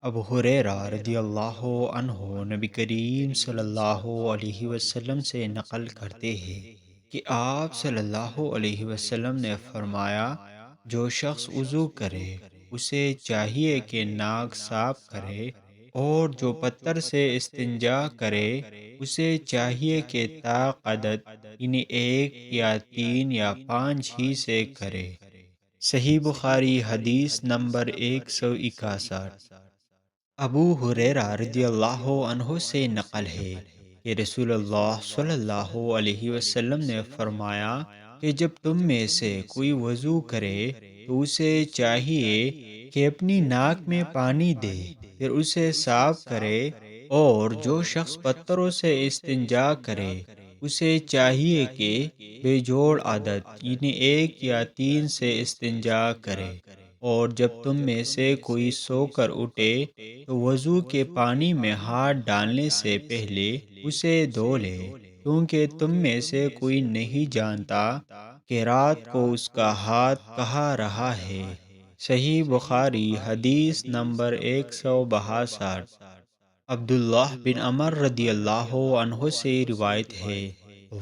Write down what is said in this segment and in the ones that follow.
ابو ہریرہ رضی اللہ عنہ نبی کریم صلی اللہ علیہ وسلم سے نقل کرتے ہیں کہ آپ صلی اللہ علیہ وسلم نے فرمایا، جو شخص وضو کرے اسے چاہیے کہ ناک صاف کرے، اور جو پتھر سے استنجا کرے اسے چاہیے کہ تا عدد یعنی ایک یا تین یا پانچ ہی سے کرے۔ صحیح بخاری حدیث نمبر 161۔ ابو ہریرہ رضی اللہ عنہ سے نقل ہے کہ رسول اللہ صلی اللہ علیہ وسلم نے فرمایا کہ جب تم میں سے کوئی وضو کرے تو اسے چاہیے کہ اپنی ناک میں پانی دے، پھر اسے صاف کرے، اور جو شخص پتھروں سے استنجا کرے اسے چاہیے کہ بے جوڑ عادت یعنی ایک یا تین سے استنجا کرے، اور جب تم میں سے کوئی سو کر اٹھے تو وضو کے پانی میں ہاتھ ڈالنے سے پہلے اسے دھو لے، کیونکہ تم میں سے کوئی نہیں جانتا کہ رات کو اس کا ہاتھ کہاں رہا ہے۔ صحیح بخاری حدیث نمبر 162۔ عبداللہ بن عمر رضی اللہ عنہ سے روایت ہے،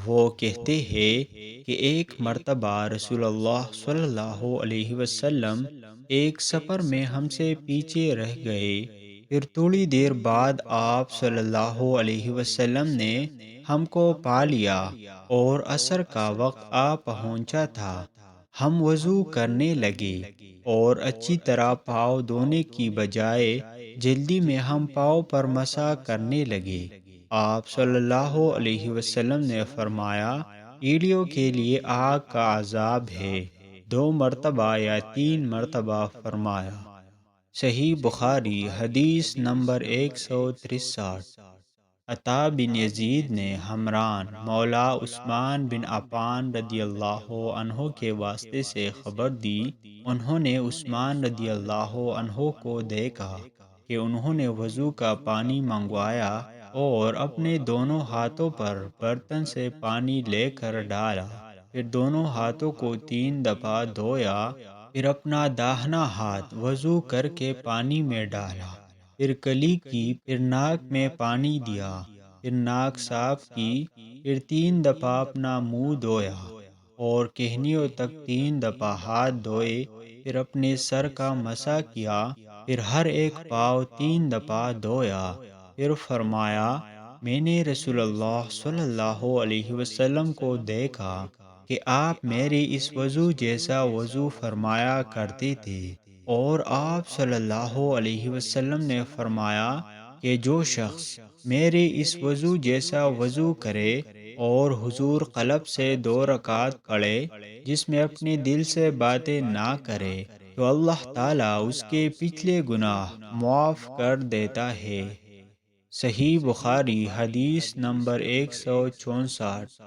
وہ کہتے ہیں کہ ایک مرتبہ رسول اللہ صلی اللہ علیہ وسلم ایک سفر میں ہم سے پیچھے رہ گئے، پھر تھوڑی دیر بعد آپ صلی اللہ علیہ وسلم نے ہم کو پا لیا اور عصر کا وقت آ پہنچا تھا۔ ہم وضو کرنے لگے اور اچھی طرح پاؤں دھونے کی بجائے جلدی میں ہم پاؤں پر مسح کرنے لگے۔ آپ صلی اللہ علیہ وسلم نے فرمایا، ایڑیوں کے لیے آگ کا عذاب ہے، 2 مرتبہ یا 3 مرتبہ فرمایا۔ صحیح بخاری حدیث نمبر 163۔ عطا بن یزید نے حمران مولا عثمان بن عفان رضی اللہ عنہ کے واسطے سے خبر دی، انہوں نے عثمان رضی اللہ عنہ کو دیکھا کہ انہوں نے وضو کا پانی منگوایا اور اپنے دونوں ہاتھوں پر برتن سے پانی لے کر ڈالا، پھر دونوں ہاتھوں کو 3 دفعہ دھویا، پھر اپنا داہنا ہاتھ وضو کر کے پانی میں ڈالا، پھر کلی کی، پھر ناک میں پانی دیا، پھر ناک صاف کی، پھر 3 دفعہ اپنا منہ دھویا اور کہنیوں تک 3 دفعہ ہاتھ دھوئے، پھر اپنے سر کا مسح کیا، پھر ہر ایک پاؤں 3 دفعہ دھویا، پھر فرمایا، میں نے رسول اللہ صلی اللہ علیہ وسلم کو دیکھا کہ آپ میرے اس وضو جیسا وضو فرمایا کرتے تھے، اور آپ صلی اللہ علیہ وسلم نے فرمایا کہ جو شخص میرے اس وضو جیسا وضو کرے اور حضور قلب سے 2 رکعت پڑھے جس میں اپنے دل سے باتیں نہ کرے، تو اللہ تعالیٰ اس کے پچھلے گناہ معاف کر دیتا ہے۔ صحیح بخاری حدیث نمبر 164۔